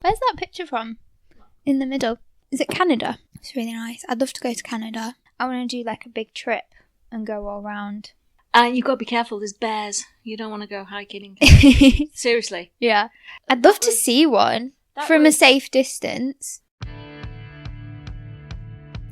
Where's that picture from? In the middle. Is it Canada? It's really nice. I'd love to go to Canada. I want to do like a big trip and go all round. And you've got to be careful, there's bears. You don't want to go hiking in Canada. Seriously. Yeah. I'd love to see one from a safe distance.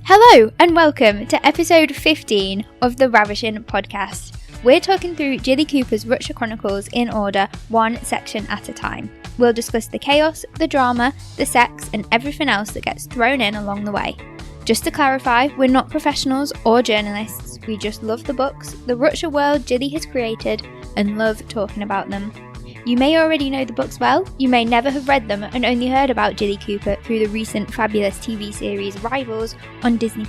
Hello and welcome to episode 15 of the Ravishing podcast. We're talking through Jilly Cooper's Rutger Chronicles in order, one section at a time. We'll discuss the chaos, the drama, the sex and everything else that gets thrown in along the way. Just to clarify, we're not professionals or journalists. We just love the books, the Rutger world Jilly has created, and love talking about them. You may already know the books well, you may never have read them and only heard about Jilly Cooper through the recent fabulous TV series Rivals on Disney+.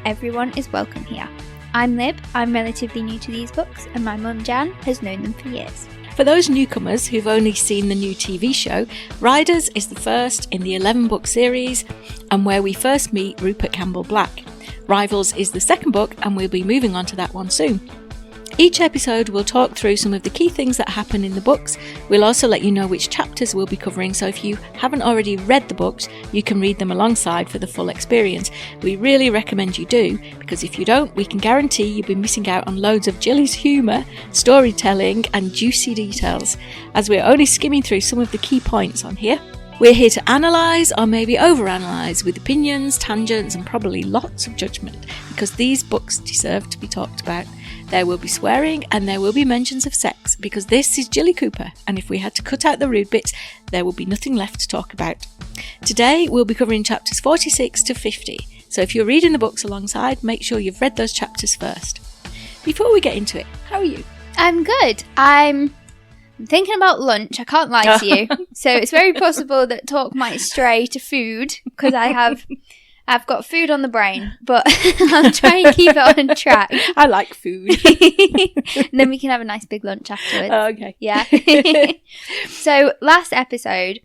Everyone is welcome here. I'm Lib, I'm relatively new to these books, and my mum Jan has known them for years. For those newcomers who've only seen the new TV show, Riders is the first in the 11-book series and where we first meet Rupert Campbell Black. Rivals is the second book and we'll be moving on to that one soon. Each episode we'll talk through some of the key things that happen in the books. We'll also let you know which chapters we'll be covering, so if you haven't already read the books, you can read them alongside for the full experience. We really recommend you do, because if you don't, we can guarantee you'll be missing out on loads of Jilly's humour, storytelling and juicy details, as we're only skimming through some of the key points on here. We're here to analyse or maybe overanalyse with opinions, tangents and probably lots of judgment, because these books deserve to be talked about. There will be swearing and there will be mentions of sex, because this is Jilly Cooper, and if we had to cut out the rude bits, there will be nothing left to talk about. Today we'll be covering chapters 46 to 50, so if you're reading the books alongside, make sure you've read those chapters first. Before we get into it, how are you? I'm good. I'm thinking about lunch, I can't lie to you. So it's very possible that talk might stray to food, because I've got food on the brain, but I'm trying to keep it on track. I like food. And then we can have a nice big lunch afterwards. Oh, okay. Yeah. So last episode,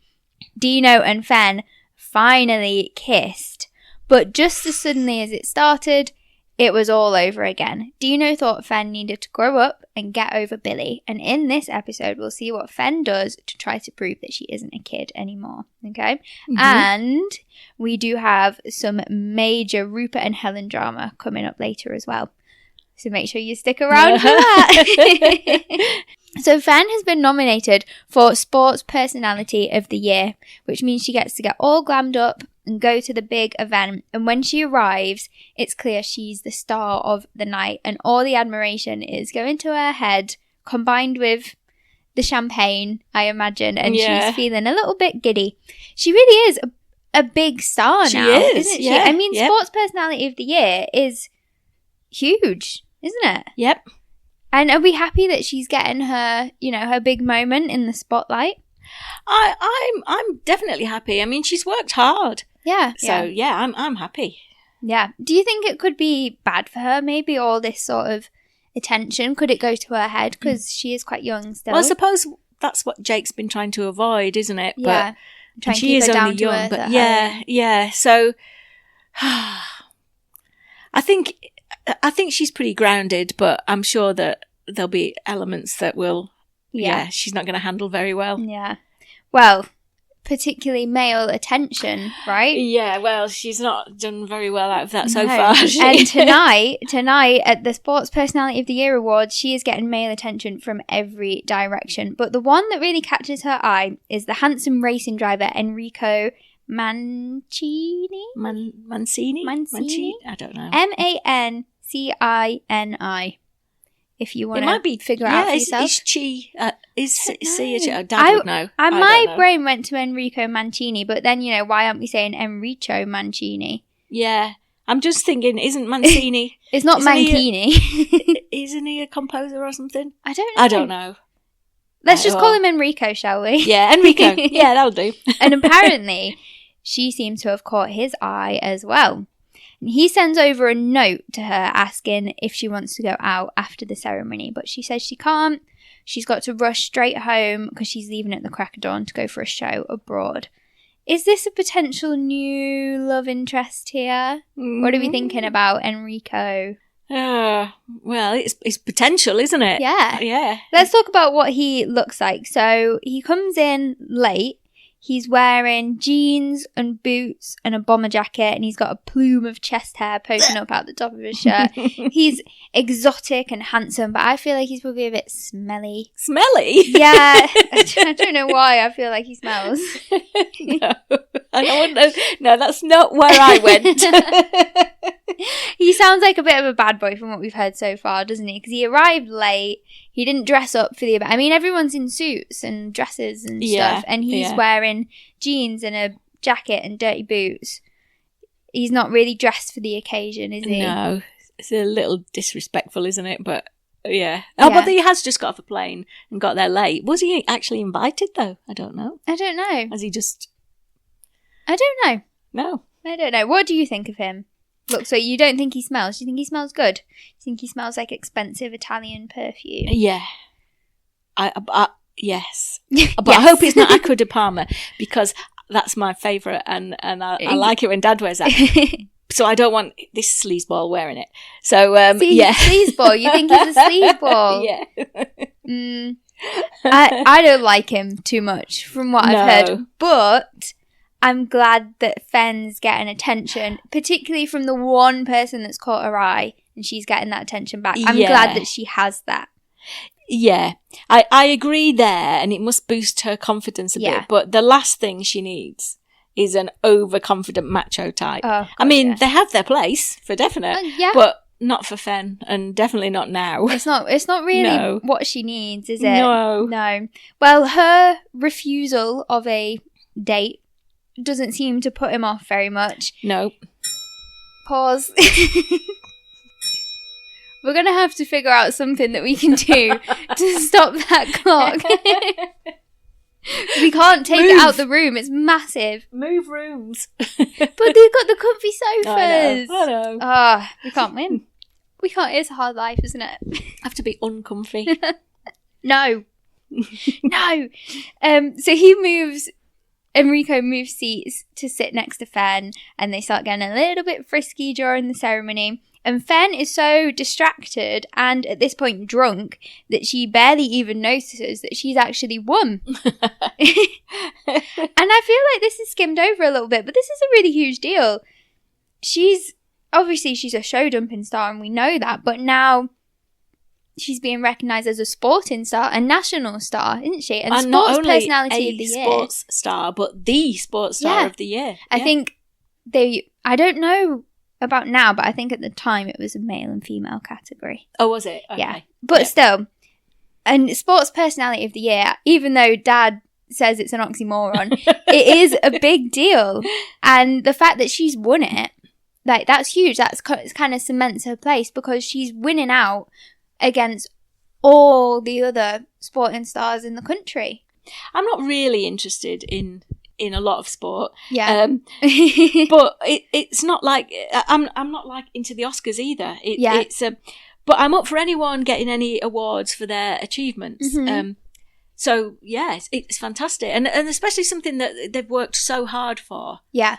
Dino and Fen finally kissed, but just as suddenly as it started, it was all over again. Dino thought Fen needed to grow up and get over Billy, and in this episode we'll see what Fen does to try to prove that she isn't a kid anymore, okay? Mm-hmm. And we do have some major Rupert and Helen drama coming up later as well, so make sure you stick around for that. So Fen has been nominated for Sports Personality of the Year, which means she gets to get all glammed up and go to the big event, and when she arrives it's clear she's the star of the night, and all the admiration is going to her head combined with the champagne, I imagine, and she's feeling a little bit giddy. She really is a big star now, isn't she? I mean, Sports Personality of the Year is huge, isn't it? Yep. And are we happy that she's getting her, her big moment in the spotlight? I'm definitely happy. I mean, she's worked hard. Yeah. So I'm happy. Yeah. Do you think it could be bad for her? Maybe all this sort of attention, could it go to her head? Because she is quite young still. Well, I suppose that's what Jake's been trying to avoid, isn't it? Yeah. But she is only young. But yeah. So I think she's pretty grounded, but I'm sure that there'll be elements that will. Yeah, she's not going to handle very well. Yeah. Well, particularly male attention, right? Yeah, well, she's not done very well out of that so far. And tonight at the Sports Personality of the Year Awards, she is getting male attention from every direction. But the one that really catches her eye is the handsome racing driver Enrico Mancini? Mancini? I don't know. Mancini. If you want to figure out for yourself. Is Dad would know. My brain went to Enrico Mancini, but then, why aren't we saying Enrico Mancini? Yeah. I'm just thinking, isn't Mancini... It's not Mancini. Isn't he a composer or something? I don't know. Let's just call him Enrico, shall we? Yeah, Enrico. Yeah, that'll do. And apparently, she seems to have caught his eye as well. He sends over a note to her asking if she wants to go out after the ceremony, but she says she can't. She's got to rush straight home because she's leaving at the crack of dawn to go for a show abroad. Is this a potential new love interest here? Mm-hmm. What are we thinking about Enrico? Well, it's potential, isn't it? Yeah. Let's talk about what he looks like. So he comes in late. He's wearing jeans and boots and a bomber jacket, and he's got a plume of chest hair poking up out the top of his shirt. He's exotic and handsome, but I feel like he's probably a bit smelly. Smelly? Yeah. I don't know why I feel like he smells. No, I don't know. No, that's not where I went. He sounds like a bit of a bad boy from what we've heard so far, doesn't he? Because he arrived late. He didn't dress up for the event. I mean, everyone's in suits and dresses and stuff, and he's wearing jeans and a jacket and dirty boots. He's not really dressed for the occasion, is he? No, it's a little disrespectful, isn't it? But yeah. Oh, but he has just got off a plane and got there late. Was he actually invited, though? I don't know. I don't know. Has he just... I don't know. No. I don't know. What do you think of him? Look, so you don't think he smells? Do you think he smells good? Do you think he smells like expensive Italian perfume? Yeah. Yes. But yes. I hope it's not Acqua di Parma, because that's my favourite, and I like it when Dad wears that. So I don't want this sleazeball wearing it. So, yeah. Sleazeball? You think he's a sleazeball? Yeah. I don't like him too much from what I've heard, but... I'm glad that Fenn's getting attention, particularly from the one person that's caught her eye, and she's getting that attention back. I'm glad that she has that. Yeah, I agree there, and it must boost her confidence a bit. But the last thing she needs is an overconfident macho type. Oh, I mean, they have their place, for definite, but not for Fenn, and definitely not now. It's not really what she needs, is it? No. Well, her refusal of a date doesn't seem to put him off very much. No. Pause. We're going to have to figure out something that we can do to stop that clock. We can't take it out the room. It's massive. Move rooms. But they've got the comfy sofas. I know. Ah, we can't win. We can't. It's a hard life, isn't it? Have to be uncomfy. No. No. So Enrico moves seats to sit next to Fenn, and they start getting a little bit frisky during the ceremony. And Fenn is so distracted and at this point drunk that she barely even notices that she's actually won. And I feel like this is skimmed over a little bit, but this is a really huge deal. She's a show dumping star, and we know that, but now she's being recognised as a sporting star, a national star, isn't she? And sports not only personality of the year. Sports star, but the sports star of the year. I think I don't know about now, but I think at the time it was a male and female category. Oh, was it? Okay. Yeah. But still, and sports personality of the year, even though Dad says it's an oxymoron, it is a big deal. And the fact that she's won it, like, that's huge. It kind of cements her place, because she's winning out against all the other sporting stars in the country. I'm not really interested in a lot of sport. Yeah. But it's not like I'm not like into the Oscars either. It's but I'm up for anyone getting any awards for their achievements. Mm-hmm. So yes, it's fantastic, and especially something that they've worked so hard for. Yeah.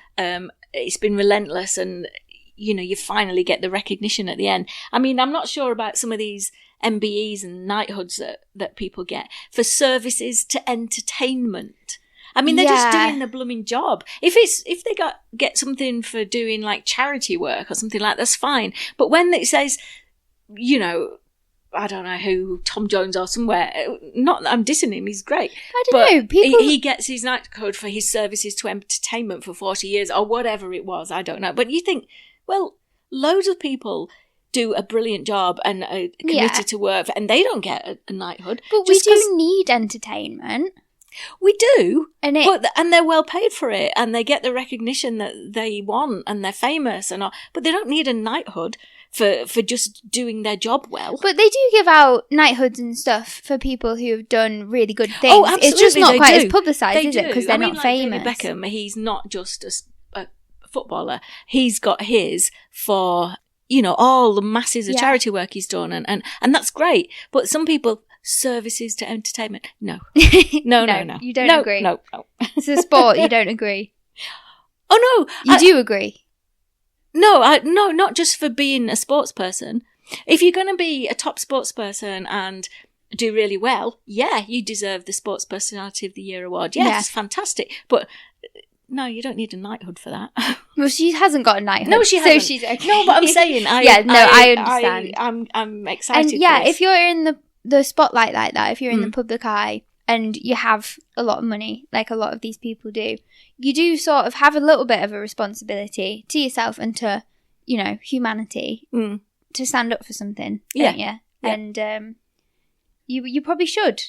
It's been relentless, and you finally get the recognition at the end. I mean, I'm not sure about some of these MBEs and knighthoods that people get for services to entertainment. I mean, they're just doing the blooming job. If they get something for doing like charity work or something like that, that's fine. But when it says, I don't know who, Tom Jones or somewhere, not that I'm dissing him, he's great. I don't know. People... He gets his knighthood for his services to entertainment for 40 years or whatever it was, I don't know. But you think, well, loads of people do a brilliant job and are committed to work, and they don't get a knighthood. But we do need entertainment. We do, and they're well paid for it, and they get the recognition that they want, and they're famous and all. But they don't need a knighthood for just doing their job well. But they do give out knighthoods and stuff for people who have done really good things. Oh, absolutely, it's just not quite as publicised, is it? Because they're not famous. David Beckham, he's not just a footballer. He's got his for all the masses of charity work he's done, and that's great. But some people. Services to entertainment. No. No. You don't agree. No. It's a sport. You don't agree. Oh, no. You do agree. No, not just for being a sports person. If you're going to be a top sports person and do really well, yeah, you deserve the Sports Personality of the Year award. Yes, Yeah. it's fantastic. But no, you don't need a knighthood for that. Well, she hasn't got a knighthood. No, she hasn't. So she's okay. No, but I'm saying, I understand. I'm excited. And yeah, for this. if you're in the spotlight like that, if you're in the public eye and you have a lot of money, like a lot of these people do, you do sort of have a little bit of a responsibility to yourself and to, humanity to stand up for something, don't you? Yeah. And you probably should.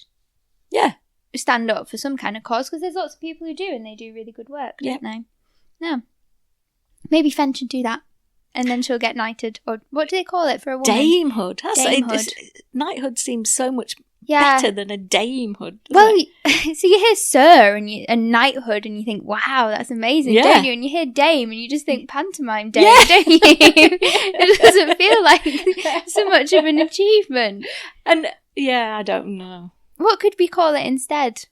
Yeah. Stand up for some kind of cause, because there's lots of people who do, and they do really good work, don't they? No. Maybe Fen should do that, and then she'll get knighted, or what do they call it for a woman? Damehood. Damehood. Knighthood seems so much Yeah. better than a damehood. Well, so you hear sir and knighthood, and you think, wow, that's amazing, don't you? And you hear dame, and you just think pantomime dame, don't you? It doesn't feel like so much of an achievement. And yeah, I don't know. What could we call it instead?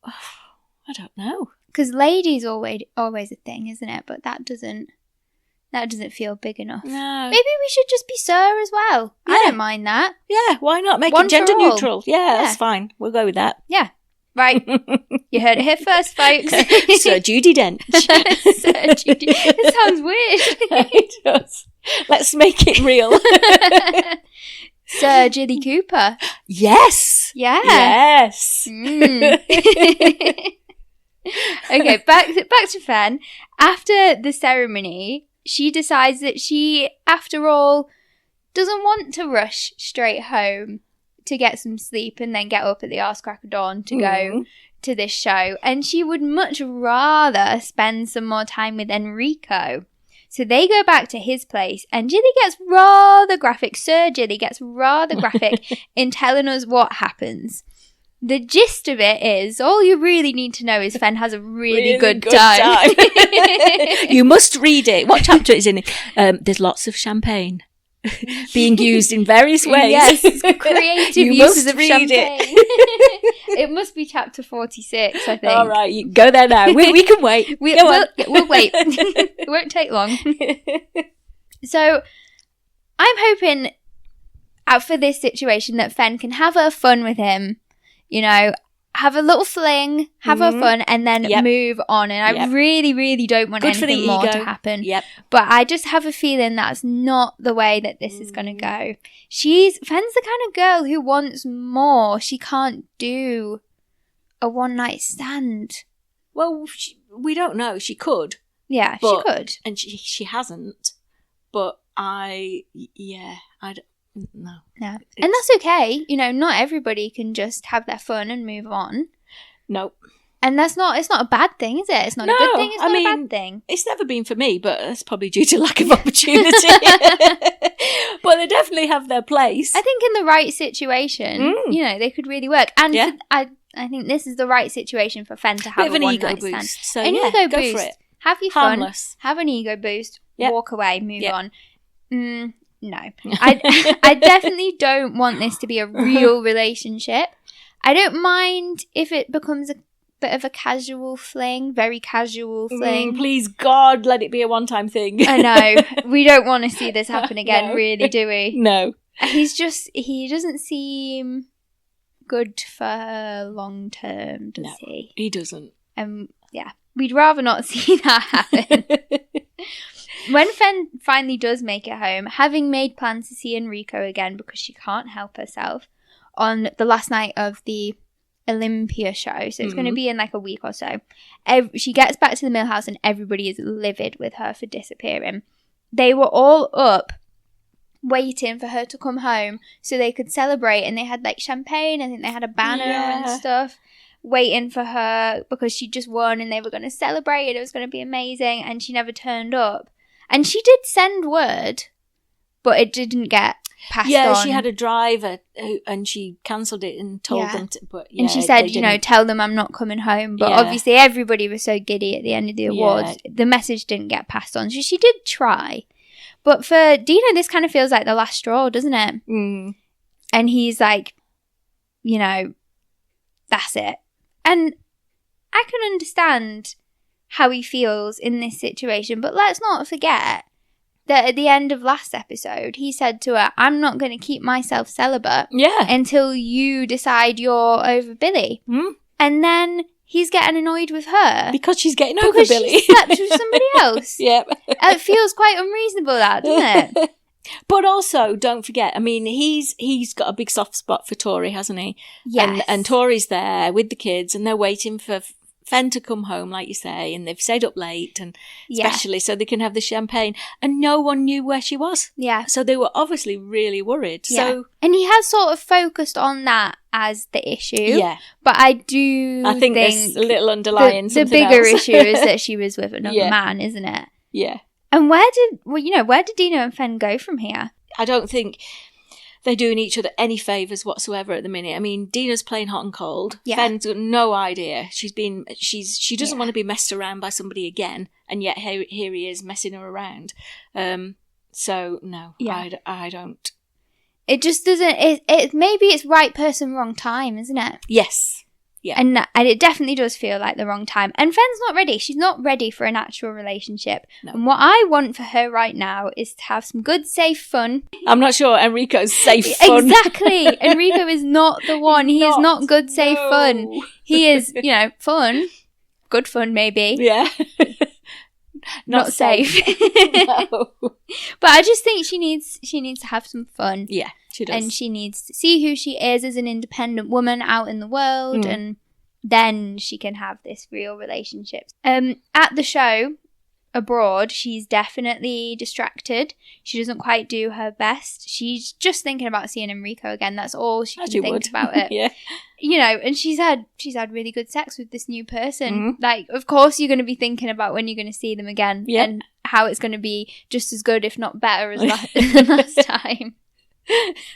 I don't know. Because lady's always a thing, isn't it? But that doesn't feel big enough. No. Maybe we should just be sir as well. Yeah. I don't mind that. Yeah, why not make One it gender for all. neutral? Yeah, that's fine. We'll go with that. Yeah. Right. You heard it here first, folks. Sir Judi Dench. Sir Judy. It sounds weird. It does. Let's make it real. Sir Jilly Cooper. Yes. Yeah. Yes. Okay, back to Fen. After the ceremony, she decides that she, after all, doesn't want to rush straight home to get some sleep and then get up at the arse crack of dawn to go to this show. And she would much rather spend some more time with Enrico. So they go back to his place, and Jilly gets rather graphic. Sir Jilly gets rather graphic in telling us what happens. The gist of it is, all you really need to know is Fen has a really good time. You must read it. What chapter is in it? There's lots of champagne being used in various ways. Yes, creative You uses must of read champagne. it. It must be chapter 46, I think. All right, you go there now. We can wait. We'll wait. It won't take long. So, I'm hoping out for this situation that Fen can have her fun with him, have a little fling, have her fun, and then move on. And I really, really don't want anything more to happen. Yep. But I just have a feeling that's not the way that this is going to go. Fen's the kind of girl who wants more. She can't do a one-night stand. Well, we don't know. She could. Yeah, she could. And she hasn't. But I don't. No. And that's okay. Not everybody can just have their fun and move on. No. And it's not a bad thing, is it? It's not a good thing, it's not a bad thing. It's never been for me, but that's probably due to lack of opportunity. But they definitely have their place. I think in the right situation, they could really work. And I think this is the right situation for Fen to have an ego ego stand. boost. So an ego go boost. for it. Have your Harmless. fun. Have an ego boost. Yep. Walk away. Move on. No. I definitely don't want this to be a real relationship. I don't mind if it becomes a bit of a casual fling, very casual fling. Please, God, let it be a one-time thing. I know. We don't want to see this happen again, No. really, do we? No. He doesn't seem good for her long term, does he? He doesn't. We'd rather not see that happen. When Fen finally does make it home, having made plans to see Enrico again because she can't help herself, on the last night of the Olympia show, so it's going to be in like a week or so, she gets back to the mill house and everybody is livid with her for disappearing. They were all up waiting for her to come home so they could celebrate, and they had like champagne. I think they had a banner and stuff waiting for her because she just won and they were going to celebrate and it was going to be amazing, and she never turned up. And she did send word, but it didn't get passed on. Yeah, she had a driver and she cancelled it and told them to, and she said, tell them I'm not coming home. But obviously everybody was so giddy at the end of the awards, the message didn't get passed on. So she did try. But for Dino, this kind of feels like the last straw, doesn't it? And he's like, that's it. And I can understand how he feels in this situation, but let's not forget, that at the end of last episode, he said to her, I'm not going to keep myself celibate until you decide you're over Billy. And then he's getting annoyed with her. Because she's getting over Billy. She slept with somebody else. Yep. It feels quite unreasonable, that, doesn't it? But also, don't forget, I mean, he's got a big soft spot for Tori, hasn't he? Yes. And Tori's there with the kids, and they're waiting for Fen to come home, like you say, and they've stayed up late, and especially so they can have the champagne, and no one knew where she was. Yeah. So they were obviously really worried. Yeah. So, and he has sort of focused on that as the issue. Yeah. But I think there's a little underlying the bigger issue is that she was with another man, isn't it? Yeah. And where did Dino and Fen go from here? I don't think they're doing each other any favours whatsoever at the minute. I mean, Dina's playing hot and cold. Yeah. Fen's got no idea. She doesn't want to be messed around by somebody again, and yet here he is messing her around. So no, I don't. It just doesn't. It maybe it's right person, wrong time, isn't it? Yes. Yeah. And it definitely does feel like the wrong time. And Fen's not ready. She's not ready for an actual relationship. No. And what I want for her right now is to have some good, safe fun. I'm not sure Enrico's safe fun. Exactly. Enrico is not the one. He is not good, safe fun. He is, fun. Good fun, maybe. Yeah. not safe. No. But I just think she needs to have some fun. Yeah, she does. And she needs to see who she is as an independent woman out in the world, and then she can have this real relationship. At the show abroad, she's definitely distracted. She doesn't quite do her best. She's just thinking about seeing Enrico again. That's all she can think about it. Yeah. And she's had really good sex with this new person. Like, of course you're going to be thinking about when you're going to see them again, and how it's going to be just as good, if not better, as last time.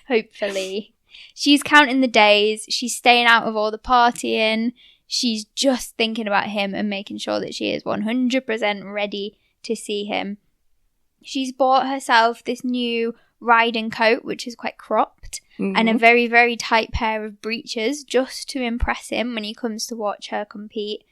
Hopefully. She's counting the days. She's staying out of all the partying. She's just thinking about him and making sure that she is 100% ready to see him. She's bought herself this new riding coat, which is quite cropped, and a very, very tight pair of breeches just to impress him when he comes to watch her compete.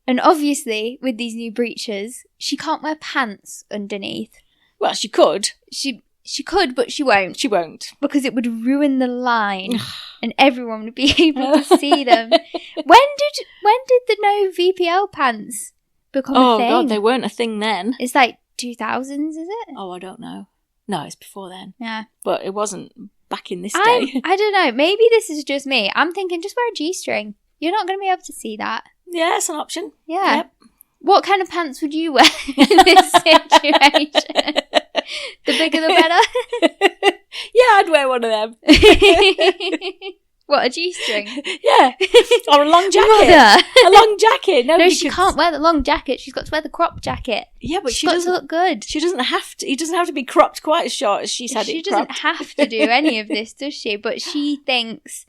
And obviously, with these new breeches, she can't wear pants underneath. Well, she could. She could, but she won't. She won't. Because it would ruin the line and everyone would be able to see them. When did the no VPL pants become a thing? Oh, God, they weren't a thing then. It's like 2000s, is it? Oh, I don't know. No, it's before then. Yeah. But it wasn't back in this day. I don't know. Maybe this is just me. I'm thinking just wear a G-string. You're not going to be able to see that. Yeah, it's an option. Yeah. Yep. What kind of pants would you wear in this situation? The bigger the better? Yeah, I'd wear one of them. What, a G-string? Yeah. Or a long jacket. Mother. A long jacket. No, she can't wear the long jacket. She's got to wear the crop jacket. Yeah, but she's got to look good. She doesn't have to. It doesn't have to be cropped quite as short as she's had it cropped. She doesn't have to do any of this, does she? But she thinks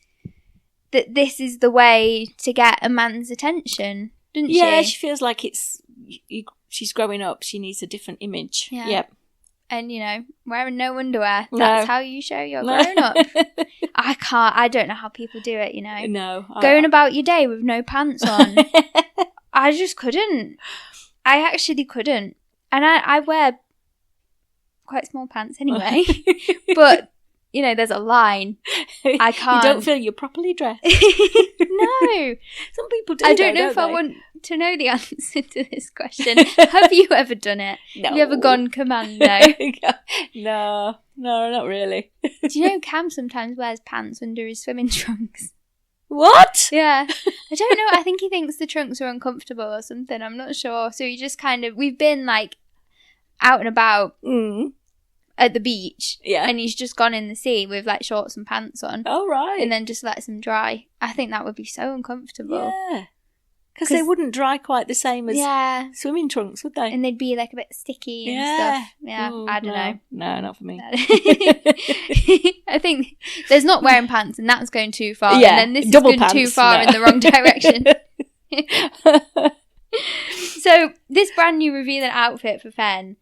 that this is the way to get a man's attention, doesn't she? Yeah, she feels like she's growing up. She needs a different image. Yeah. Yep. And, wearing no underwear. That's how you show you're grown up. I don't know how people do it, No. Going about your day with no pants on. I just couldn't. I actually couldn't. And I wear quite small pants anyway. But, there's a line. I can't. You don't feel you're properly dressed. No. Some people do. I don't know if I want to know the answer to this question. Have you ever done it? No. Have you ever gone commando? No, not really. Do you know Cam sometimes wears pants under his swimming trunks? What? Yeah. I don't know. I think he thinks the trunks are uncomfortable or something. I'm not sure. So he just we've been out and about at the beach. Yeah. And he's just gone in the sea with shorts and pants on. Oh, right. And then just lets them dry. I think that would be so uncomfortable. Yeah. Because they wouldn't dry quite the same as swimming trunks, would they? And they'd be a bit sticky and stuff. Yeah, I don't know. No, not for me. I think there's not wearing pants and that's going too far. Yeah, and then this is going too far in the wrong direction. So this brand new revealing outfit for Fen,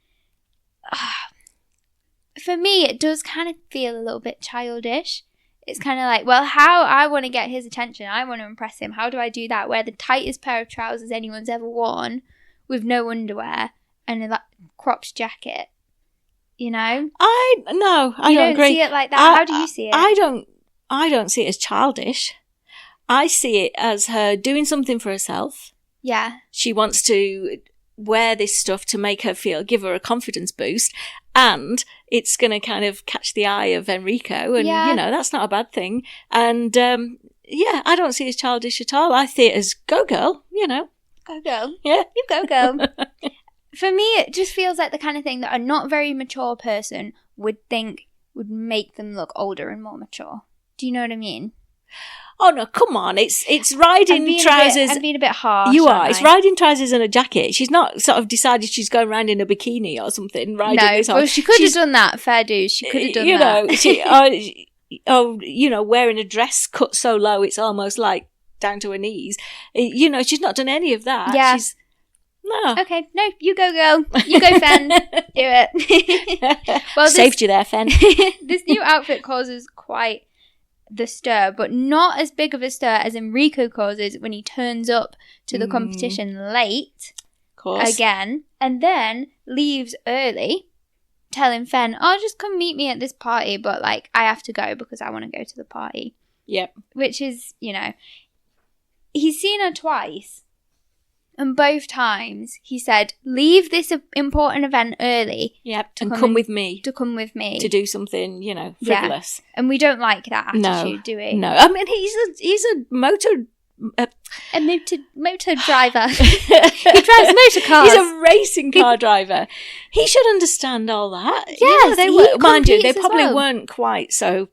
for me, it does kind of feel a little bit childish. It's kind of how I want to get his attention. I want to impress him. How do I do that? Wear the tightest pair of trousers anyone's ever worn with no underwear and a cropped jacket. You know? I don't agree. See it like that. How do you see it? I don't see it as childish. I see it as her doing something for herself. Yeah. She wants to wear this stuff to make her give her a confidence boost, and it's going to kind of catch the eye of Enrico, and you know, that's not a bad thing. And I don't see it as childish at all. I see it as go girl, you know. Go girl. Yeah. You go girl. For me, it just feels like the kind of thing that a not very mature person would think would make them look older and more mature. Do you know what I mean? Oh no, come on. It's riding trousers. I'm being a bit harsh. You are. It's riding trousers and a jacket. She's not sort of decided she's going around in a bikini or something. Well, she could have done that. Fair dues. She could have done that. You know, wearing a dress cut so low it's almost like down to her knees. You know, she's not done any of that. Yeah. No. Okay. No, you go, girl. You go, Fen. Do it. Well, saved you there, Fen. This new outfit causes quite the stir, but not as big of a stir as Enrico causes when he turns up to the competition late. Of course. Again, and then leaves early, telling Fen, "Oh, just come meet me at this party, but like I have to go because I want to go to the party." Yep. Which is, you know, he's seen her twice. And both times he said, leave this important event early. Yep, and come with me. To come with me. To do something, you know, frivolous. Yeah. And we don't like that attitude, do we? No. I mean, he's a motor... a motor driver. He drives motor cars. He's a racing car driver. He should understand all that. Yes, you know, they were, mind you, they probably well. weren't quite so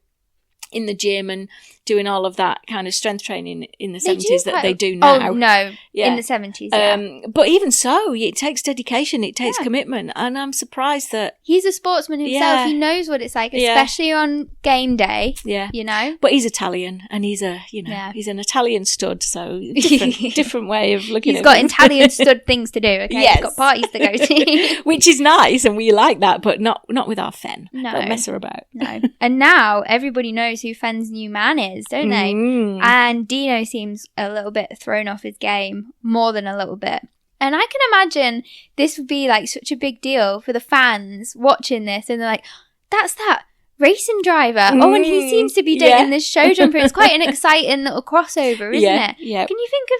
in the gym and doing all of that kind of strength training in the 70s that they do now. Oh, no. Yeah. In the 70s, yeah. But even so, it takes dedication, it takes commitment. And I'm surprised that... He's a sportsman himself. Yeah. He knows what it's like, especially on game day. Yeah. You know? But he's Italian, and he's he's an Italian stud, so different way of looking at it. He's got Italian stud things to do, okay? Yes. He's got parties to go to. Which is nice, and we like that, but not with our Fen. No. Don't mess her about. No. And now everybody knows who Fen's new man is, don't they? And Dino seems a little bit thrown off his game, more than a little bit. And I can imagine this would be like such a big deal for the fans watching this, and they're like, that's that racing driver. Oh, and he seems to be dating this show jumper. It's quite an exciting little crossover, isn't it? Yeah. Can you think of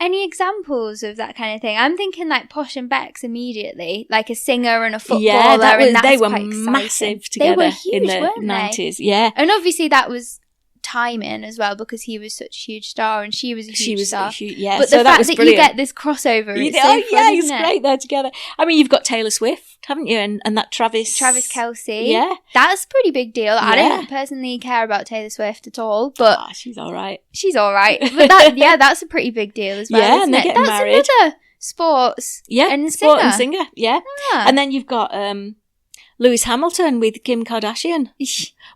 any examples of that kind of thing? I'm thinking like Posh and Bex immediately, like a singer and a footballer. Yeah, they were massive together. They were huge, in the weren't 90s. They? Yeah. And obviously that was timing as well, because he was such a huge star and she was a huge star. But so the fact that you get this crossover, it's so fun, it's great they're together. I mean, you've got Taylor Swift, haven't you? And that Travis Kelce. Yeah. That's a pretty big deal. I don't personally care about Taylor Swift at all, but she's all right. But that's a pretty big deal as well. Yeah, and they're getting married. Another sports and singer. Yeah. And then you've got Lewis Hamilton with Kim Kardashian.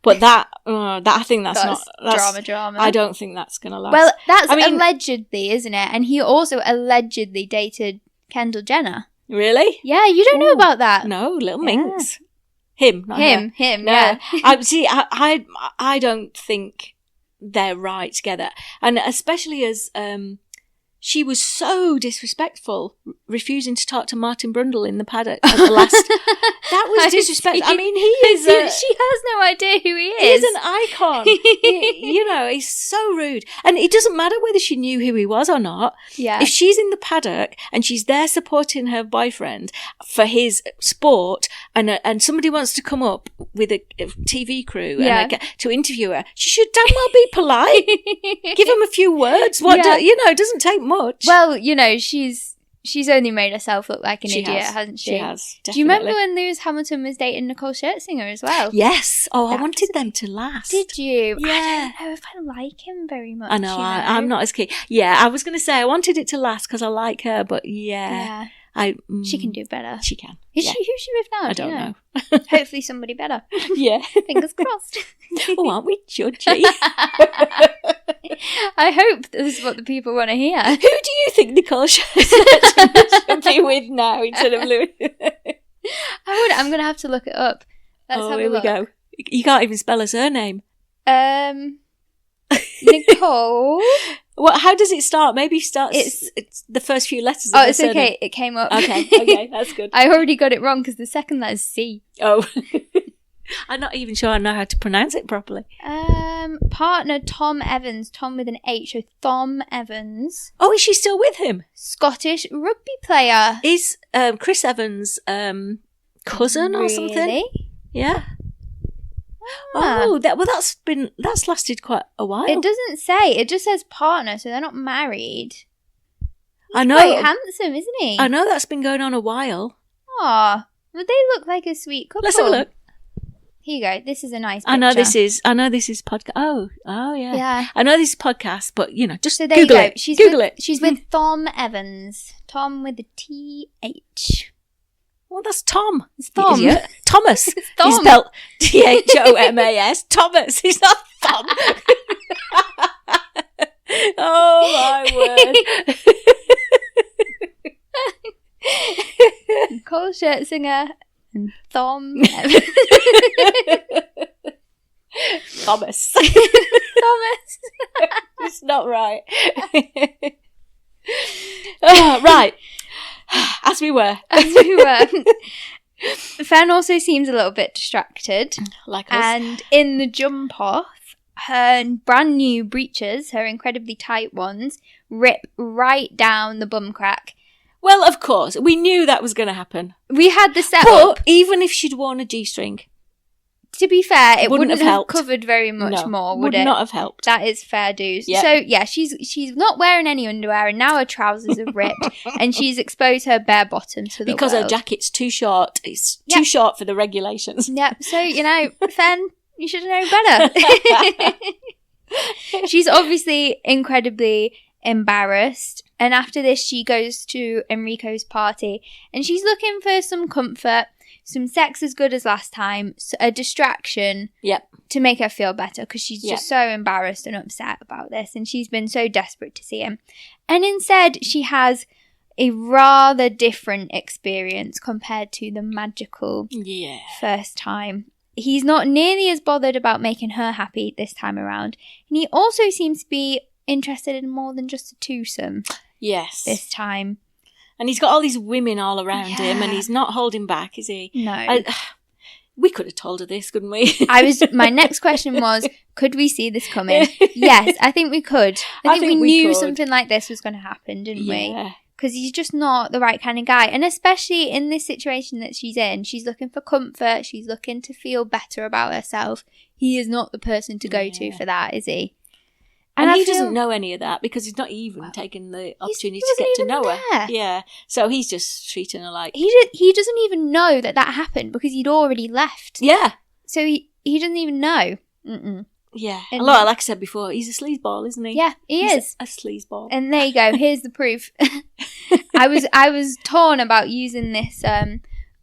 But I think that's drama. I don't think that's going to last. Well, that's allegedly, isn't it? And he also allegedly dated Kendall Jenner. Really? Yeah, you don't know about that. No, Little Minx. Him, not him. Yeah. I don't think they're right together. And especially as she was so disrespectful, refusing to talk to Martin Brundle in the paddock at the last. That was disrespectful. I mean, he is. She has no idea who he is. He's an icon. He's so rude. And it doesn't matter whether she knew who he was or not. Yeah. If she's in the paddock and she's there supporting her boyfriend for his sport, and somebody wants to come up with a TV crew to interview her, she should damn well be polite. Give him a few words. It doesn't take much. Well, she's only made herself look like an idiot, hasn't she? She has, definitely. Do you remember when Lewis Hamilton was dating Nicole Scherzinger as well? Yes. Oh, I wanted them to last. Did you? Yeah. I don't know if I like him very much. I know, I'm not as keen. Yeah, I was going to say I wanted it to last because I like her, but yeah. She can do better. She can. Who's she with now? I don't know. Hopefully somebody better. Yeah. Fingers crossed. Oh, aren't we judgy? I hope this is what the people want to hear. Who do you think Nicole should be with now instead of Louis? I'm going to have to look it up. Let's have a look. Here we go. You can't even spell her surname. Nicole. What? How does it start? Maybe it's the first few letters. Oh, it's okay. It came up. Okay, that's good. I already got it wrong because the second letter is C. Oh. I'm not even sure I know how to pronounce it properly. Partner Thom Evans. Thom with an H. So Thom Evans. Oh, is she still with him? Scottish rugby player. Is Chris Evans' cousin or something? Really? Yeah. Ah. Oh, that's lasted quite a while. It doesn't say. It just says partner, so they're not married. I know. Quite handsome, isn't he? I know that's been going on a while. Aw, but they look like a sweet couple. Let's have a look. Here you go. This is a nice picture. I know this is podcast. Oh yeah. Yeah. I know this is podcast, but just So there Google you go. it. Google it. She's with Thom Evans. Thom with a TH. Well, that's Tom. It's Thom. You idiot. Thomas. It's Thom. He's spelled THOMAS. Thomas. He's not Thom. Oh my word. Nicole Scherzinger and Thom Evans. Thomas. Thomas. It's not right. Oh, right. As we were. Fen also seems a little bit distracted. Like us. And in the jump off, her brand new breeches, her incredibly tight ones, rip right down the bum crack. Well, of course. We knew that was going to happen. We had the setup. But even if she'd worn a G-string, to be fair, it wouldn't have helped. Covered very much more, would it? Would not have helped. That is fair dues. Yep. So, yeah, she's not wearing any underwear, and now her trousers are ripped, and she's exposed her bare bottoms to the because world. her jacket's too short. It's too short for the regulations. Yep. So, Fen, you should know better. She's obviously incredibly embarrassed, and after this, she goes to Enrico's party, and she's looking for some comfort. Some sex as good as last time, a distraction to make her feel better because she's just so embarrassed and upset about this, and she's been so desperate to see him. And instead, she has a rather different experience compared to the magical first time. He's not nearly as bothered about making her happy this time around, and he also seems to be interested in more than just a twosome. Yes. This time. And he's got all these women all around him, and he's not holding back, is he? No. We could have told her this, couldn't we? My next question was, could we see this coming? Yes, I think we could. I think we knew something like this was going to happen, didn't we? Because he's just not the right kind of guy. And especially in this situation that she's in, she's looking for comfort. She's looking to feel better about herself. He is not the person to go to for that, is he? And he doesn't know any of that because he's not even taken the opportunity to get to know her. Yeah. So he's just treating her like... He doesn't even know that happened because he'd already left. Yeah. So he doesn't even know. Mm-mm. Yeah. Like I said before, he's a sleazeball, isn't he? Yeah, he's is. A sleazeball. And there you go. Here's the proof. I was torn about using this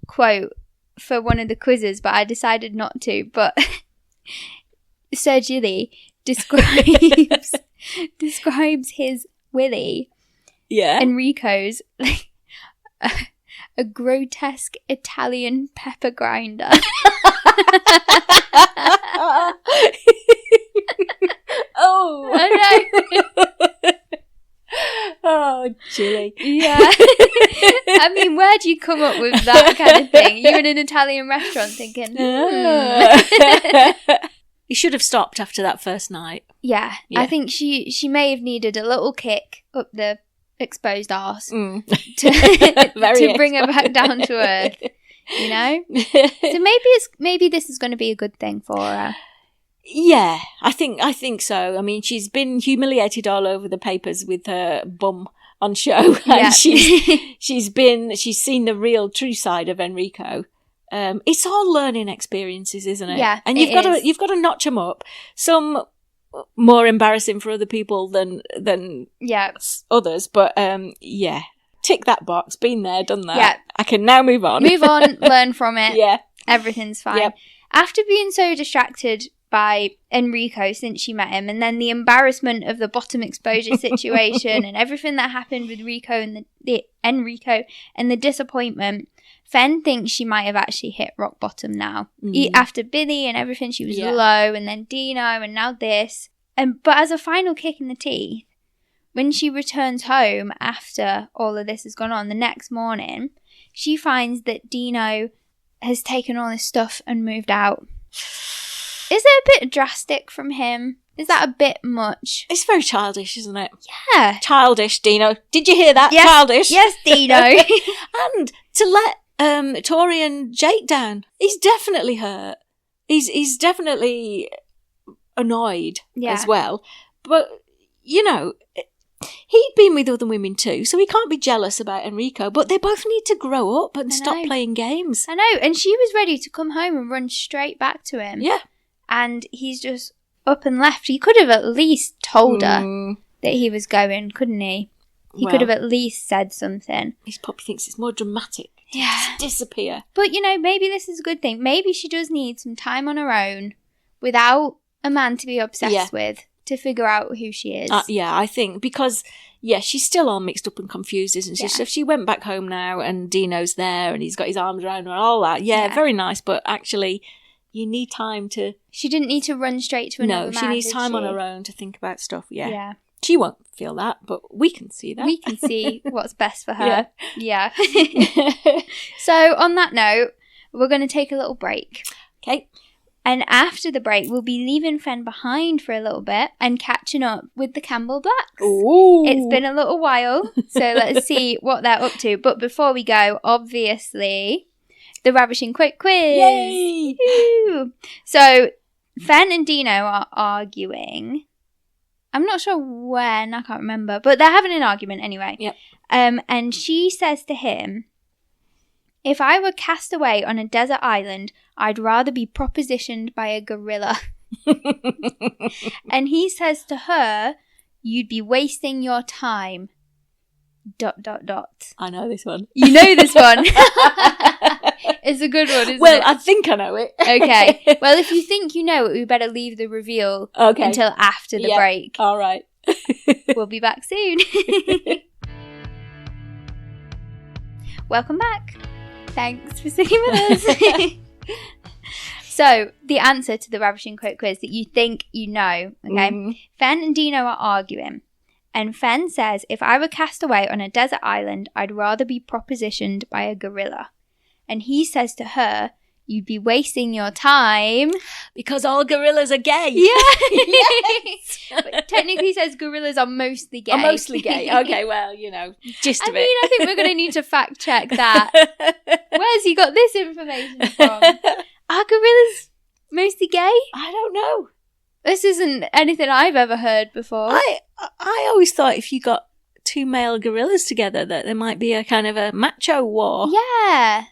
quote for one of the quizzes, but I decided not to. But Sir Gilly describes his Willy, Enrico's, like a grotesque Italian pepper grinder. Oh, I know. Oh, Gilly. Yeah. I mean, where do you come up with that kind of thing? You're in an Italian restaurant thinking, He should have stopped after that first night. Yeah. I think she may have needed a little kick up the exposed arse to bring her back down to earth, So maybe this is going to be a good thing for her. Yeah, I think so. I mean, she's been humiliated all over the papers with her bum on show, and she's seen the real true side of Enrico. It's all learning experiences, isn't it? Yeah, and you've got to notch them up. Some more embarrassing for other people than others, but tick that box. Been there, done that. Yeah, I can now move on. Learn from it. Yeah, everything's fine. Yep. After being so distracted by Enrico since she met him, and then the embarrassment of the bottom exposure situation and everything that happened with Rico and the Enrico and the disappointment, Fen thinks she might have actually hit rock bottom now. After Billy and everything, she was low, and then Dino, and now this. But as a final kick in the teeth, when she returns home after all of this has gone on, the next morning, she finds that Dino has taken all his stuff and moved out. Is it a bit drastic from him? Is that a bit much? It's very childish, isn't it? Yeah. Childish, Dino. Did you hear that? Yes. Childish. Yes, Dino. And to let Tori and Jake down. He's definitely hurt. He's definitely annoyed as well. But, you know, he'd been with other women too, so he can't be jealous about Enrico. But they both need to grow up and stop playing games. I know. And she was ready to come home and run straight back to him. Yeah. And he's just up and left. He could have at least told her that he was going, couldn't he? He could have at least said something. He probably thinks it's more dramatic to just disappear. But, you know, maybe this is a good thing. Maybe she does need some time on her own without a man to be obsessed with to figure out who she is. Yeah, I think because, she's still all mixed up and confused, isn't she? So if she went back home now and Dino's there and he's got his arms around her and all that, very nice. But actually, you need time to... She didn't need to run straight to another man, she needs time on her own to think about stuff, Yeah. She won't feel that, but we can see that. We can see what's best for her. Yeah. So, on that note, we're going to take a little break. Okay. And after the break, we'll be leaving Fen behind for a little bit and catching up with the Campbell Blacks. Ooh. It's been a little while, so let's see what they're up to. But before we go, obviously, the Ravishing Quick Quiz. Yay! Woo. So, Fen and Dino are arguing. I'm not sure when, I can't remember, but they're having an argument anyway. Yep. And she says to him, "If I were cast away on a desert island, I'd rather be propositioned by a gorilla." And he says to her, "You'd be wasting your time. ... I know this one. You know this one. It's a good one, isn't it? Well, I think I know it. Okay. Well, if you think you know it, we better leave the reveal until after the break. All right. We'll be back soon. Welcome back. Thanks for sticking with us. So, the answer to the Ravishing Quick Quiz that you think you know, okay? Fen and Dino are arguing. And Fen says, "If I were cast away on a desert island, I'd rather be propositioned by a gorilla." And he says to her, "You'd be wasting your time." Because all gorillas are gay. Yeah. Yes. But technically he says gorillas are mostly gay. Mostly gay. Okay, well, gist of it. I think we're going to need to fact check that. Where's he got this information from? Are gorillas mostly gay? I don't know. This isn't anything I've ever heard before. I always thought if you got two male gorillas together that there might be a kind of a macho war. Yeah.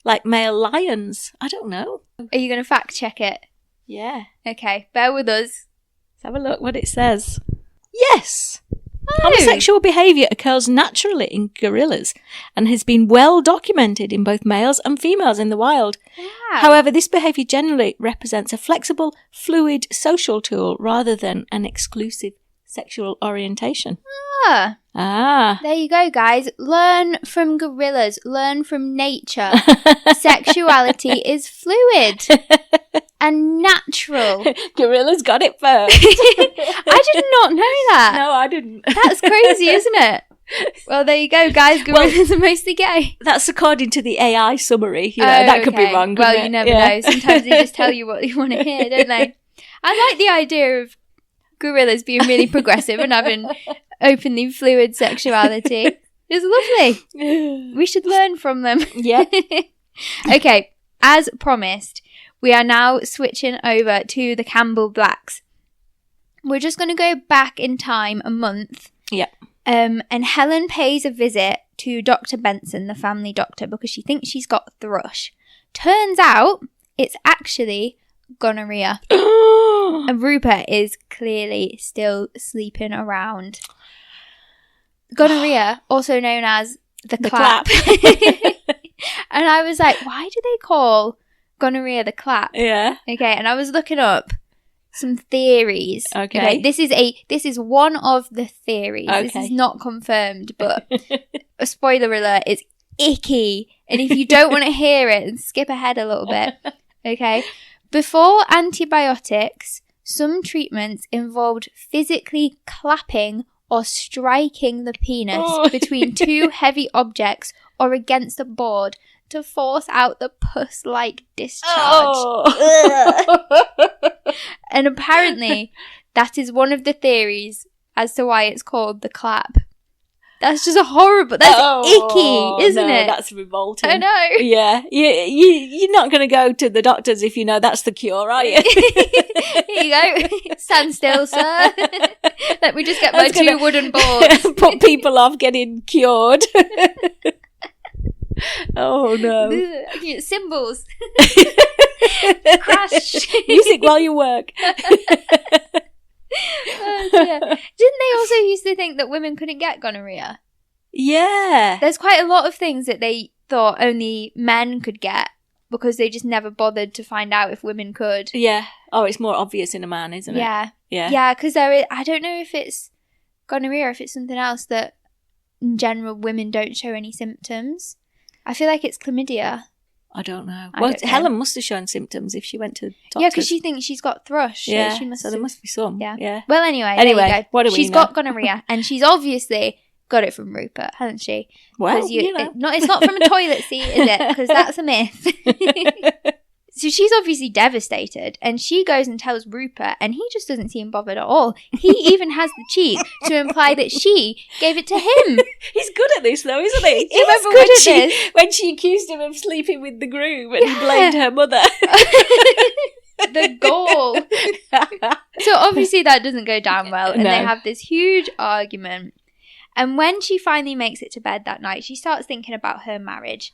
Like male lions. I don't know. Are you going to fact check it? Yeah. Okay, bear with us. Let's have a look what it says. Yes. Homosexual behaviour occurs naturally in gorillas and has been well documented in both males and females in the wild. Wow. However, this behaviour generally represents a flexible, fluid social tool rather than an exclusive sexual orientation. There you go, guys. Learn from gorillas. Learn from nature. Sexuality is fluid and natural. Gorillas got it first. I did not know that. No, I didn't. That's crazy, isn't it? Well, there you go, guys. Gorillas are mostly gay. That's according to the AI summary. That could be wrong. Well, you never know. Sometimes they just tell you what you want to hear, don't they? I like the idea of gorillas being really progressive and having openly fluid sexuality. It's lovely. We should learn from them. Yeah. Okay, as promised, we are now switching over to the Campbell Blacks. We're just going to go back in time a month. Yeah. And Helen pays a visit to Dr. Benson, the family doctor, because she thinks she's got thrush. Turns out it's actually gonorrhea. And Rupert is clearly still sleeping around. Gonorrhea, also known as the clap. And I was like, why do they call gonorrhea the clap? Yeah. Okay, and I was looking up some theories. Okay. This is one of the theories. Okay. This is not confirmed, but a spoiler alert, it's icky. And if you don't want to hear it, skip ahead a little bit. Okay. Before antibiotics, Some treatments involved physically clapping or striking the penis between two heavy objects or against a board to force out the pus-like discharge. And apparently, that is one of the theories as to why it's called the clap. That's just horrible. That's icky, isn't it? That's revolting. I know. Yeah. You're not going to go to the doctors if you know that's the cure, are you? Here you go. Stand still, sir. Let me just get my two wooden boards. Put people off getting cured. Oh, no. Symbols. Crash. Music while you work. Oh, dear. Didn't they also used to think that women couldn't get gonorrhea? Yeah. There's quite a lot of things that they thought only men could get because they just never bothered to find out if women could. Yeah. Oh, it's more obvious in a man, isn't it? Yeah. Yeah. Yeah, because I don't know if it's gonorrhea or if it's something else that in general women don't show any symptoms. I feel like it's chlamydia. I don't know. I don't know. Helen must have shown symptoms if she went to doctors. Yeah, because she thinks she's got thrush. Yeah, so there must be some. Yeah. Well, anyway, Anyway, there you go. what do we She's know? got gonorrhea, and she's obviously got it from Rupert, hasn't she? Well, 'Cause know. it's not from a toilet seat, is it? Because that's a myth. So she's obviously devastated, and she goes and tells Rupert, and he just doesn't seem bothered at all. He even has the cheek to imply that she gave it to him. He's good at this, though, isn't he? He's good at this. When she accused him of sleeping with the groom and he blamed her mother. The goal. So obviously that doesn't go down well, and they have this huge argument. And when she finally makes it to bed that night, she starts thinking about her marriage.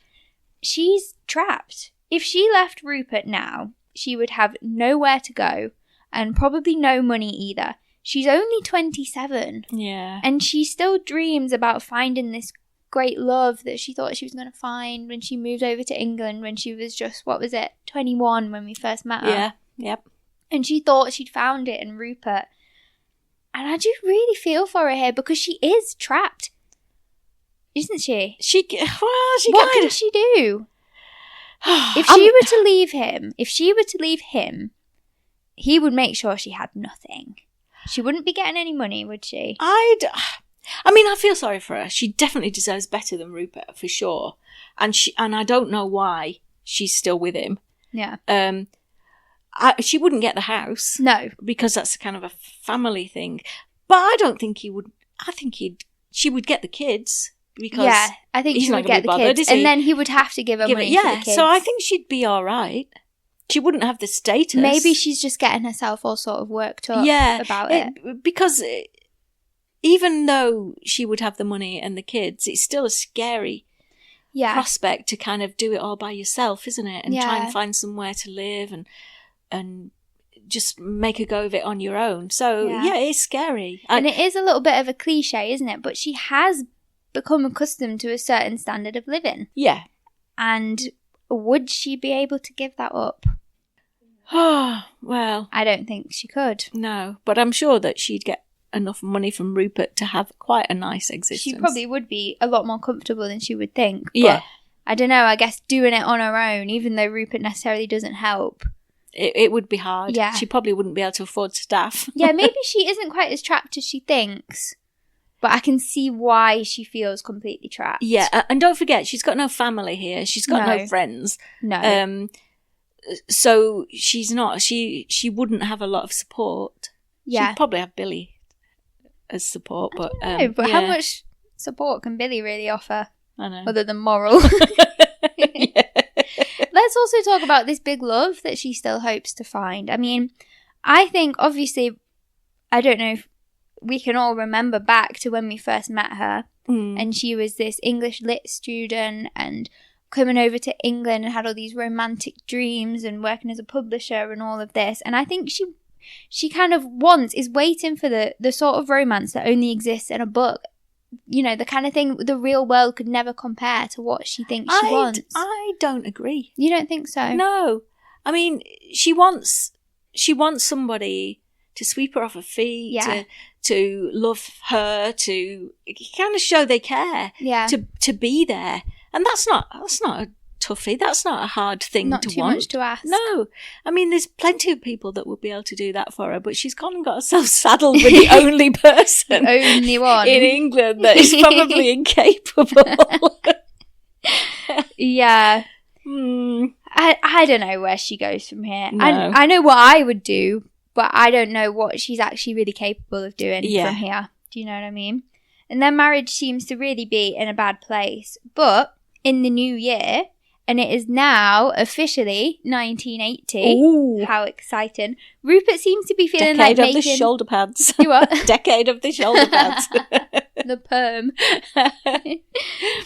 She's trapped. If she left Rupert now, she would have nowhere to go and probably no money either. She's only 27. Yeah. And she still dreams about finding this great love that she thought she was going to find when she moved over to England when she was just, 21 when we first met her. Yeah. Yep. And she thought she'd found it in Rupert. And I do really feel for her here because she is trapped. Isn't she? What can she do? If she were to leave him, he would make sure she had nothing. She wouldn't be getting any money, would she? I feel sorry for her. She definitely deserves better than Rupert, for sure. And I don't know why she's still with him. Yeah. She wouldn't get the house. No. Because that's kind of a family thing. But I don't think he would. I think she would get the kids. Because I think she would get the bothered, kids. And then he would have to give her money for the kids. So I think she'd be all right. She wouldn't have the status. Maybe she's just getting herself all sort of worked up about it. Because even though she would have the money and the kids, it's still a scary prospect to kind of do it all by yourself, isn't it? And try and find somewhere to live and just make a go of it on your own. So, it's scary. And it is a little bit of a cliche, isn't it? But she has become accustomed to a certain standard of living. Yeah. And would she be able to give that up? Oh, well. I don't think she could. No, but I'm sure that she'd get enough money from Rupert to have quite a nice existence. She probably would be a lot more comfortable than she would think. But yeah. I don't know, I guess doing it on her own, even though Rupert necessarily doesn't help. It would be hard. Yeah. She probably wouldn't be able to afford staff. Yeah, maybe she isn't quite as trapped as she thinks. But I can see why she feels completely trapped. Yeah, and don't forget, she's got no family here. She's got no friends. No. So she's not. She wouldn't have a lot of support. Yeah. She'd probably have Billy as support, but but how much support can Billy really offer? I know. Other than moral. Yeah. Let's also talk about this big love that she still hopes to find. I mean, I think obviously, I don't know if we can all remember back to when we first met her, and she was this English lit student and coming over to England and had all these romantic dreams and working as a publisher and all of this. And I think she kind of is waiting for the sort of romance that only exists in a book. You know, the kind of thing the real world could never compare to what she thinks she wants. I don't agree. You don't think so? No. I mean, she wants somebody to sweep her off her feet, to love her, to kind of show they care, to be there. And that's not Tuffy. That's not a hard thing Not to too want. much to ask. No. I mean, there's plenty of people that would be able to do that for her, but she's gone and got herself saddled with the only person The only one. in England that is probably incapable. Yeah. I don't know where she goes from here. No. I know what I would do, but I don't know what she's actually really capable of doing from here. Do you know what I mean? And their marriage seems to really be in a bad place. But in the new year, and it is now officially 1980. Ooh. How exciting. Rupert seems to be feeling Decade like of making... the shoulder pads. You what? Decade of the shoulder pads. The perm.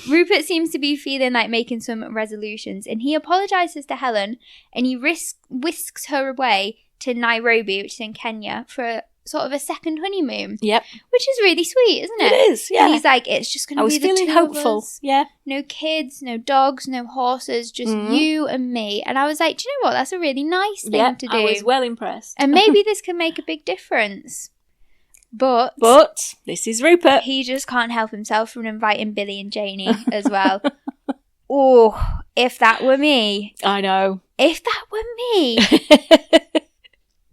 Rupert seems to be feeling like making some resolutions, and he apologises to Helen, and he whisks her away to Nairobi, which is in Kenya, for sort of a second honeymoon. Yep. Which is really sweet, isn't it? It is, yeah. And he's like, it's just going to be the two feeling hopeful. of us. Yeah. No kids, no dogs, no horses, just you and me. And I was like, do you know what? That's a really nice thing to do. I was well impressed. And maybe this can make a big difference. But this is Rupert. He just can't help himself from inviting Billy and Janie as well. Oh, if that were me. I know. If that were me.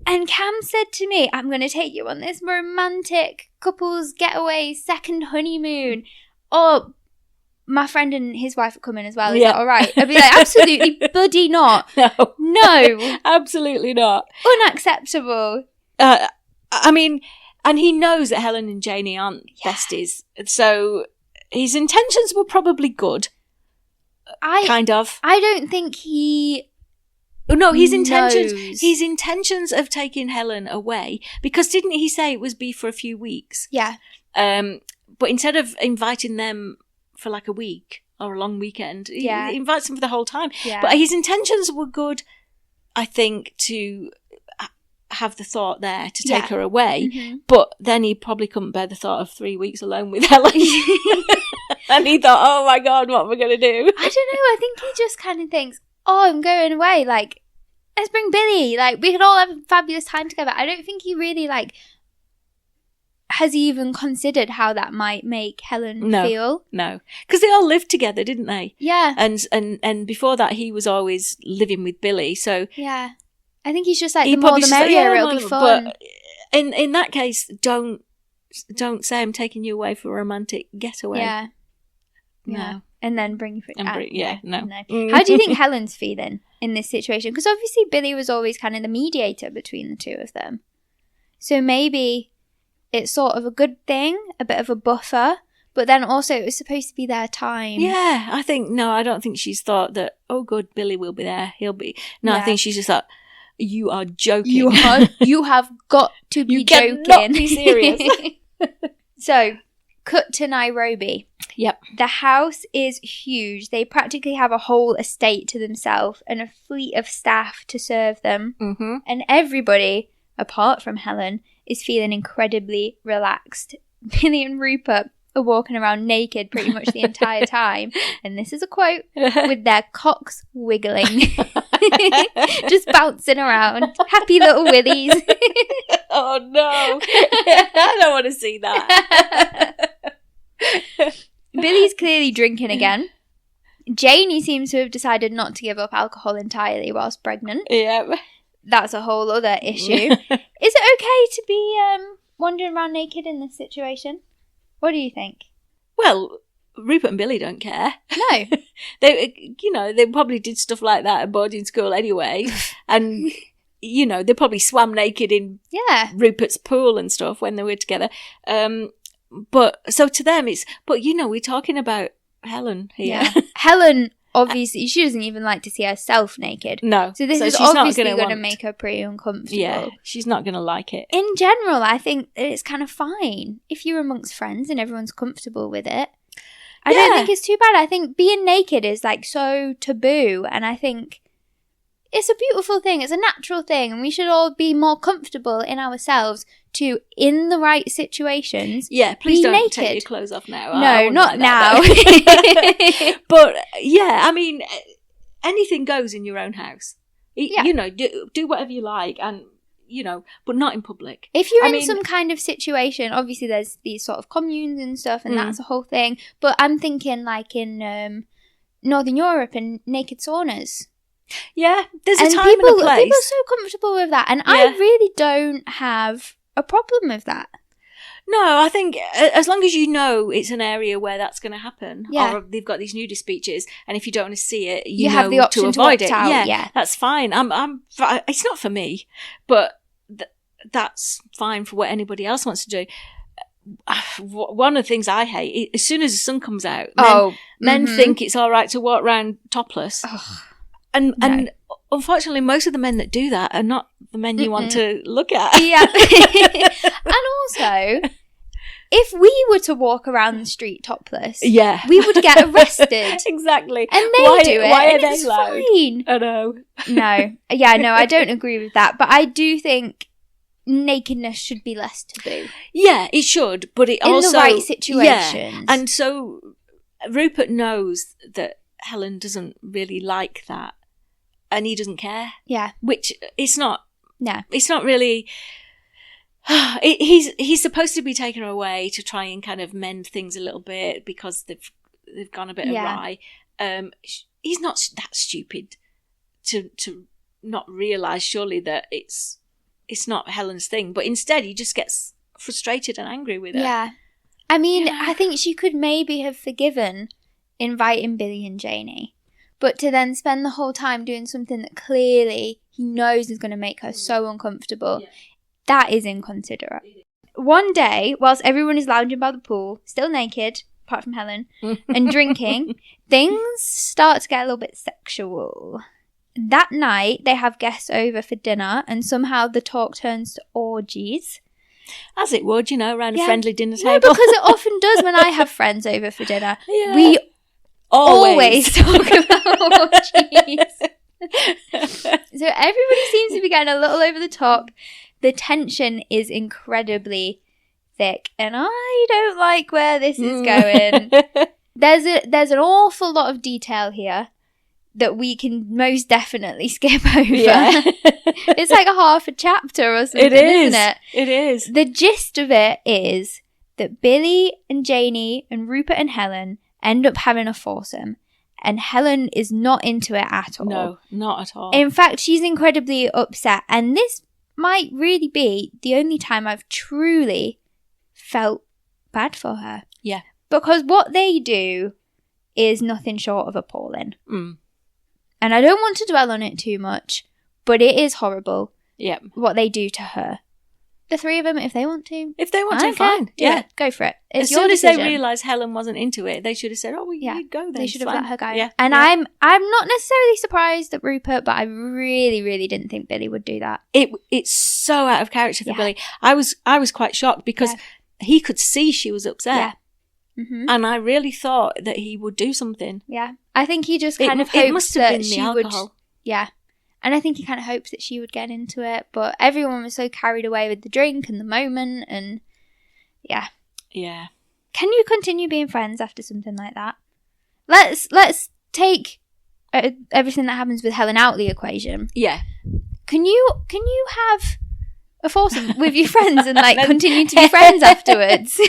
And Cam said to me, I'm going to take you on this romantic couples getaway second honeymoon. Oh, my friend and his wife are coming as well. Is that all right? I'd be like, absolutely bloody not. No. Absolutely not. Unacceptable. I mean, and he knows that Helen and Janie aren't besties. So his intentions were probably good. Kind of. I don't think he... No, his intentions of taking Helen away, because didn't he say it was for a few weeks? Yeah. But instead of inviting them for like a week or a long weekend, he invites them for the whole time. Yeah. But his intentions were good, I think, to have the thought there to take her away. Mm-hmm. But then he probably couldn't bear the thought of 3 weeks alone with Helen. And he thought, oh my God, what am I going to do? I don't know. I think he just kind of thinks, oh, I'm going away. Like, let's bring Billy. Like, we could all have a fabulous time together. I don't think he really, like, has even considered how that might make Helen feel. No. Because they all lived together, didn't they? Yeah. And before that, he was always living with Billy. So yeah. I think he's just like, the more the merrier, it'll be fun. But in that case, don't say I'm taking you away for a romantic getaway. Yeah. No. And then bring you no. How do you think Helen's feeling in this situation? Because obviously Billy was always kind of the mediator between the two of them. So maybe it's sort of a good thing, a bit of a buffer, but then also it was supposed to be their time. Yeah, I don't think she's thought that, oh good, Billy will be there, he'll be. No, I think she's just thought, you are joking. You have got to be joking. You cannot be serious. So, cut to Nairobi. Yep. The house is huge. They practically have a whole estate to themselves and a fleet of staff to serve them. Mm-hmm. And everybody, apart from Helen, is feeling incredibly relaxed. Billy and Rupert are walking around naked pretty much the entire time. And this is a quote, with their cocks wiggling. Just bouncing around. Happy little willies. Oh no. I don't want to see that. Billy's clearly drinking again. Janie seems to have decided not to give up alcohol entirely whilst pregnant. Yeah. That's a whole other issue. Is it okay to be wandering around naked in this situation? What do you think? Well, Rupert and Billy don't care. No. They probably did stuff like that at boarding school anyway. And, they probably swam naked in Rupert's pool and stuff when they were together. But so to them we're talking about Helen here. Yeah. Helen, obviously, she doesn't even like to see herself naked. No. So this is obviously going to make her pretty uncomfortable. Yeah, she's not going to like it. In general, I think it's kind of fine if you're amongst friends and everyone's comfortable with it. I don't think it's too bad. I think being naked is like so taboo, and I think it's a beautiful thing. It's a natural thing, and we should all be more comfortable in ourselves to, in the right situations, please don't naked. Take your clothes off now. No, not now. But I mean, anything goes in your own house. Do whatever you like, and but not in public. If you're in some kind of situation, obviously there's these sort of communes and stuff, and that's a whole thing. But I'm thinking like in Northern Europe and naked saunas. Yeah, there's a And time people, and a place. people are so comfortable with that. And I really don't have a problem with that. No, I think as long as you know it's an area where that's going to happen, or they've got these nudist beaches, and if you don't want to see it, you know have the option to avoid opt it. out. Yeah, that's fine. It's not for me, but that's fine for what anybody else wants to do. One of the things I hate, as soon as the sun comes out, men think it's all right to walk around topless. And unfortunately, most of the men that do that are not the men you want to look at. Yeah. And also, if we were to walk around the street topless, we would get arrested. Exactly. And they do it. Why are and they it's allowed? fine. I know. No. Yeah, no, I don't agree with that. But I do think nakedness should be less taboo. Yeah, it should, but it also... in the right situations. Yeah. And so Rupert knows that Helen doesn't really like that, and he doesn't care. Yeah. Which, it's not... No. It's not really... He's supposed to be taken away to try and kind of mend things a little bit because they've gone a bit awry. He's not that stupid to not realise, surely, that it's not Helen's thing. But instead, he just gets frustrated and angry with her. Yeah. I mean, I think she could maybe have forgiven inviting Billy and Janie. But to then spend the whole time doing something that clearly he knows is going to make her so uncomfortable, that is inconsiderate. One day, whilst everyone is lounging by the pool, still naked, apart from Helen, and drinking, things start to get a little bit sexual. That night, they have guests over for dinner, and somehow the talk turns to orgies. As it would, around a friendly dinner table. No, because it often does when I have friends over for dinner. Yeah. We always talk about orgies. So everybody seems to be getting a little over the top. The tension is incredibly thick, and I don't like where this is going. There's an awful lot of detail here that we can most definitely skip over. Yeah. It's like a half a chapter or something, isn't it? It is. The gist of it is that Billy and Janie and Rupert and Helen end up having a foursome, and Helen is not into it at all. No, not at all. In fact, she's incredibly upset, and this might really be the only time I've truly felt bad for her. Yeah. Because what they do is nothing short of appalling. Mm. And I don't want to dwell on it too much, but it is horrible. Yep. What they do to her. The three of them, if they want to. If they want to, fine. Yeah, go for it. It's as soon as decision. they realised Helen wasn't into it, they should have said, you go then. They should have let her go. Yeah. And I'm not necessarily surprised at Rupert, but I really, really didn't think Billy would do that. It's so out of character for Billy. I was quite shocked because he could see she was upset. Yeah. Mm-hmm. And I really thought that he would do something. Yeah. I think he just kind of hoped that she would. Yeah. And I think he kind of hoped that she would get into it, but everyone was so carried away with the drink and the moment, and yeah. Can you continue being friends after something like that? Let's take everything that happens with Helen out of the equation. Yeah. Can you have a foursome with your friends and continue to be friends afterwards?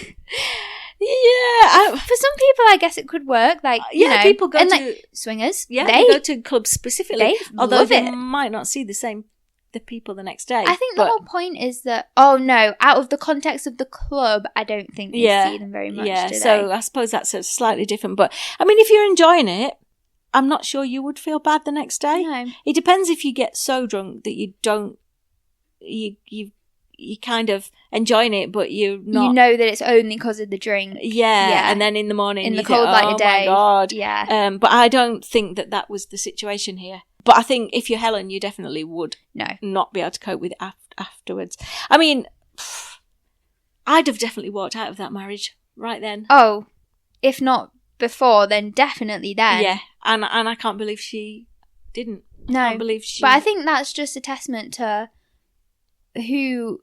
Yeah, for some people, I guess it could work. People go to swingers. Yeah, they go to clubs specifically, although they might not see the people the next day. I think the whole point is that out of the context of the club, I don't think they see them very much. Yeah, do they? So I suppose that's a slightly different. But I mean, if you're enjoying it, I'm not sure you would feel bad the next day. No. It depends if you get so drunk that you don't. You kind of enjoying it, but you're not. You know that it's only because of the drink. Yeah, and then in the morning, in the cold light of day. Oh my God. Yeah. But I don't think that was the situation here. But I think if you're Helen, you definitely would not be able to cope with it afterwards. I mean, I'd have definitely walked out of that marriage right then. Oh, if not before, then definitely then. Yeah, and I can't believe she didn't. No, I can't believe she. But I think that's just a testament to who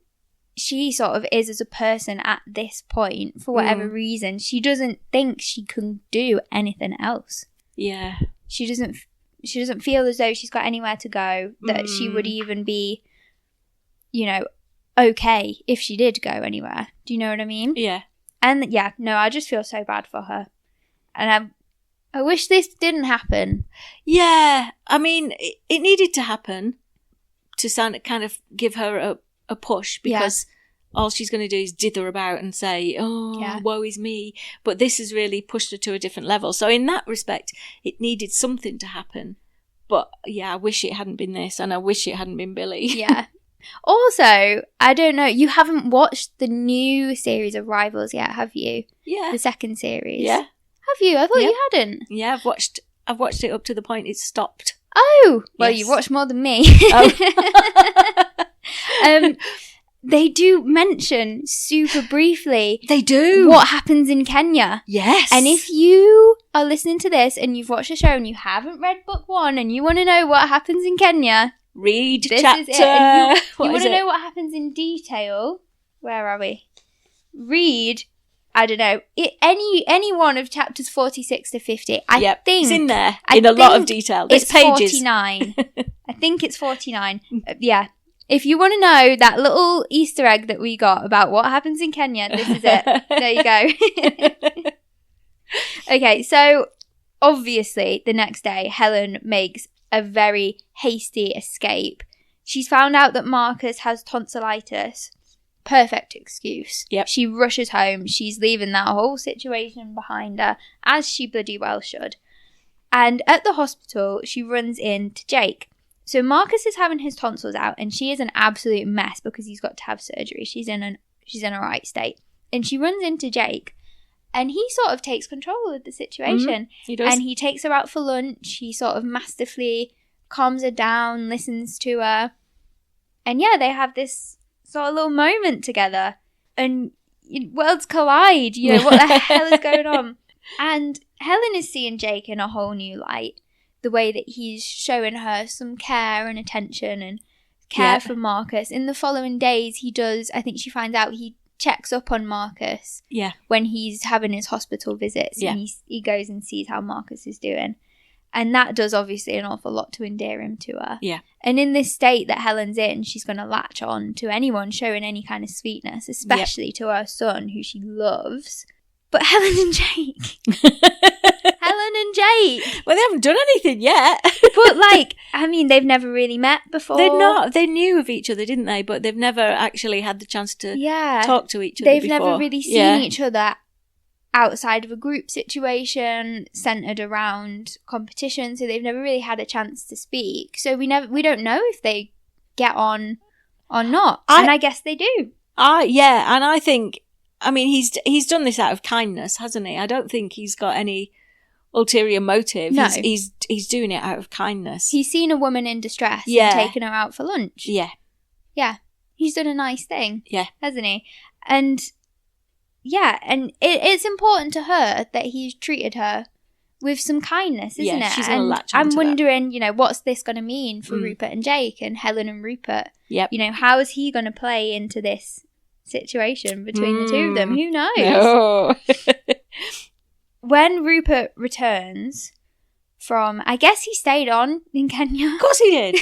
she sort of is as a person at this point. For whatever reason, she doesn't think she can do anything else. Yeah, she doesn't feel as though she's got anywhere to go, that she would even be, okay if she did go anywhere. Do you know what I mean? Yeah. And I just feel so bad for her, and I wish this didn't happen. Yeah, I mean, it needed to happen to kind of give her a push, because all she's going to do is dither about and say, woe is me. But this has really pushed her to a different level. So in that respect, it needed something to happen. But yeah, I wish it hadn't been this, and I wish it hadn't been Billy. Yeah. Also, I don't know, you haven't watched the new series of Rivals yet, have you? Yeah. The second series. Yeah. Have you? I thought you hadn't. Yeah, I've watched it up to the point it's stopped. Oh! Well, Yes. you've watched more than me. Oh. They do mention super briefly They do. what happens in Kenya. Yes. And if you are listening to this and you've watched the show and you haven't read book 1 and you want to know what happens in Kenya, read this chapter. is it. And you What want is to it? know what happens in detail. Where are we? Read, I don't know, any one of chapters 46 to 50. I think it's in there I in a lot of think detail. There's it's pages. 49. I think it's 49. Yeah. If you want to know that little Easter egg that we got about what happens in Kenya, this is it. There you go. Okay, so obviously the next day, Helen makes a very hasty escape. She's found out that Marcus has tonsillitis. Perfect excuse. Yep. She rushes home. She's leaving that whole situation behind her, as she bloody well should. And at the hospital, she runs into Jake. So Marcus is having his tonsils out, and she is an absolute mess because he's got to have surgery. She's in a right state. And she runs into Jake, and he sort of takes control of the situation. He does. And he takes her out for lunch. He sort of masterfully calms her down, listens to her. And yeah, they have this sort of little moment together. And worlds collide. You know, what the hell is going on? And Helen is seeing Jake in a whole new light. The way that he's showing her some care and attention and care for Marcus. In the following days, he does, I think she finds out, he checks up on Marcus when he's having his hospital visits. Yeah. And he goes and sees how Marcus is doing. And that does obviously an awful lot to endear him to her. Yeah. And in this state that Helen's in, she's going to latch on to anyone showing any kind of sweetness, especially to her son, who she loves. But Helen and Jake. Helen and Jake. Well, they haven't done anything yet. But, like, I mean, they've never really met before. They're not. They knew of each other, didn't they? But they've never actually had the chance to talk to each other They've before. never really seen each other outside of a group situation centered around competition. So they've never really had a chance to speak. So we don't know if they get on or not. And I guess they do. Yeah, and I think, I mean, he's done this out of kindness, hasn't he? I don't think he's got any ulterior motive. No. He's doing it out of kindness. He's seen a woman in distress and taken her out for lunch. Yeah. Yeah. He's done a nice thing. Yeah. Hasn't he? And yeah, and it's important to her that he's treated her with some kindness, isn't it? She's going to And latch I'm onto that. wondering, you know, what's this going to mean for Rupert and Jake and Helen and Rupert? Yep. You know, how is he going to play into this situation between the two of them? Who knows? No. When Rupert returns from, I guess he stayed on in Kenya. Of course he did.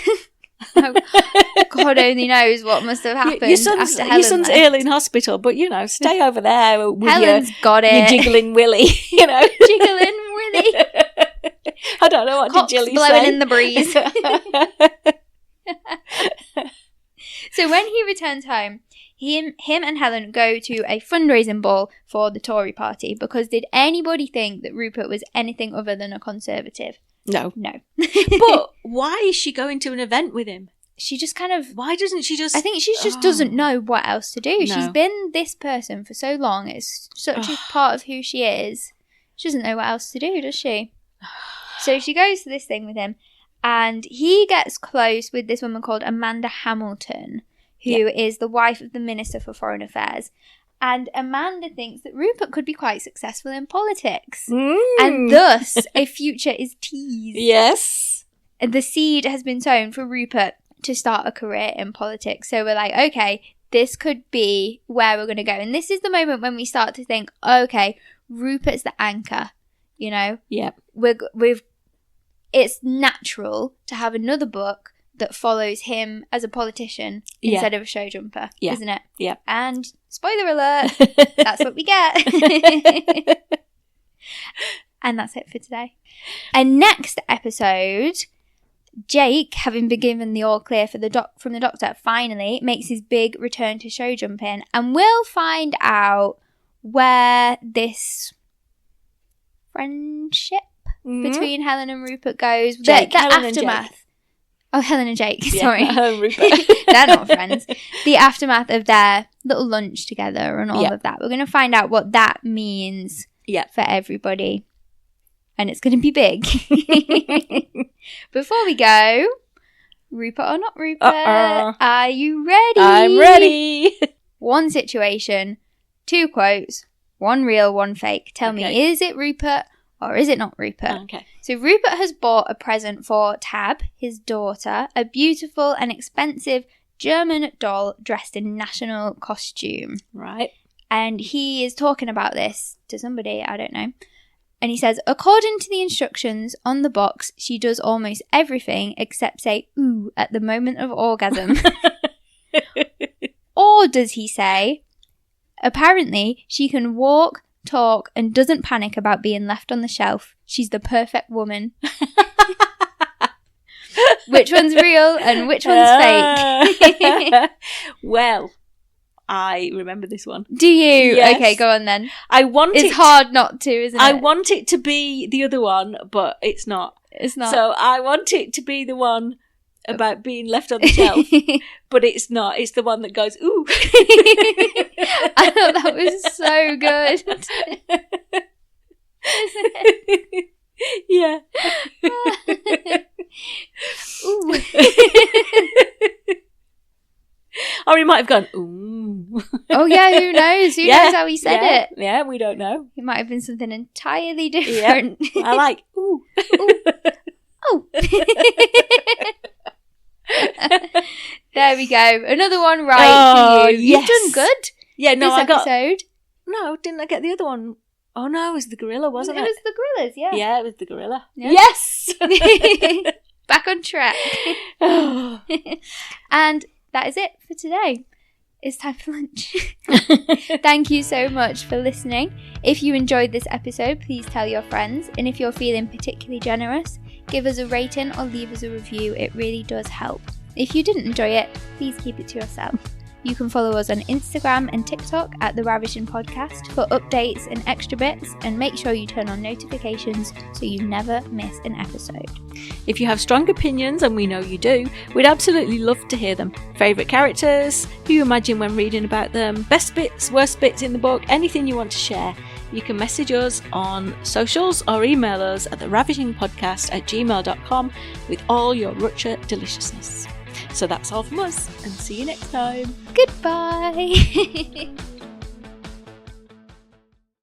God only knows what must have happened. Your son's left. ill in hospital, but, you know, stay over there with Helen's got it. your jiggling willy, you know. Jiggling willy. I don't know, what Cocks did Jilly blowing say? in the breeze. So when he returns home, him and Helen go to a fundraising ball for the Tory party, because did anybody think that Rupert was anything other than a Conservative? No. But why is she going to an event with him? she just kind of... Why doesn't she just... I think she just doesn't know what else to do. No. She's been this person for so long. It's such a part of who she is. She doesn't know what else to do, does she? So she goes to this thing with him, and he gets close with this woman called Amanda Hamilton, who is the wife of the Minister for Foreign Affairs. And Amanda thinks that Rupert could be quite successful in politics. And thus, a future is teased. Yes. And the seed has been sown for Rupert to start a career in politics. So we're like, okay, this could be where we're going to go. And this is the moment when we start to think, okay, Rupert's the anchor, you know? Yep. It's natural to have another book that follows him as a politician instead of a show jumper, isn't it? Yeah. And spoiler alert, that's what we get. And that's it for today. And next episode, Jake, having been given the all clear from the doctor, finally makes his big return to show jumping, and we'll find out where this friendship between Helen and Rupert goes. Jake, the Helen and aftermath. Jake. Oh, Helen and Jake. Yeah, Sorry, Rupert. they're not friends. The aftermath of their little lunch together and all of that. We're going to find out what that means for everybody. And it's going to be big. Before we go, Rupert or not Rupert, are you ready? I'm ready. One situation, 2 quotes, 1 real, 1 fake. Tell me, is it Rupert or is it not Rupert? Okay. So Rupert has bought a present for Tab, his daughter, a beautiful and expensive German doll dressed in national costume. Right. And he is talking about this to somebody, I don't know. And he says, according to the instructions on the box, she does almost everything except say ooh at the moment of orgasm. Or does he say, apparently she can walk, talk, and doesn't panic about being left on the shelf. She's the perfect woman. Which one's real and which one's fake? Well, I remember this one. Do you? Yes. Okay, go on then. It's hard not to, isn't it? I want it to be the other one, but it's not. It's not. So I want it to be the one about being left on the shelf, but it's not. It's the one that goes, ooh. I thought that was so good. Yeah. Ooh. Or he might have gone, ooh. Oh, yeah, who knows? Who knows how he said it? Yeah, we don't know. It might have been something entirely different. Yeah. I like, ooh. Ooh. Oh. There we go. Another one right for you. Yes. You've done good. Yeah, no, this episode. No, didn't I get the other one? Oh, no, it was the gorilla, wasn't it? It was the gorillas, yeah. Yeah, it was the gorilla. Yeah. Yes! Back on track. And that is it for today. It's time for lunch. Thank you so much for listening. If you enjoyed this episode, please tell your friends. And if you're feeling particularly generous, give us a rating or leave us a review. It really does help. If you didn't enjoy it, please keep it to yourself. You can follow us on Instagram and TikTok at The Ravishing Podcast for updates and extra bits, and make sure you turn on notifications so you never miss an episode. If you have strong opinions, and we know you do, we'd absolutely love to hear them. Favourite characters, who you imagine when reading about them, best bits, worst bits in the book, anything you want to share. You can message us on socials or email us at theravishingpodcast@gmail.com with all your Rutcher deliciousness. So that's all from us, and see you next time. Goodbye.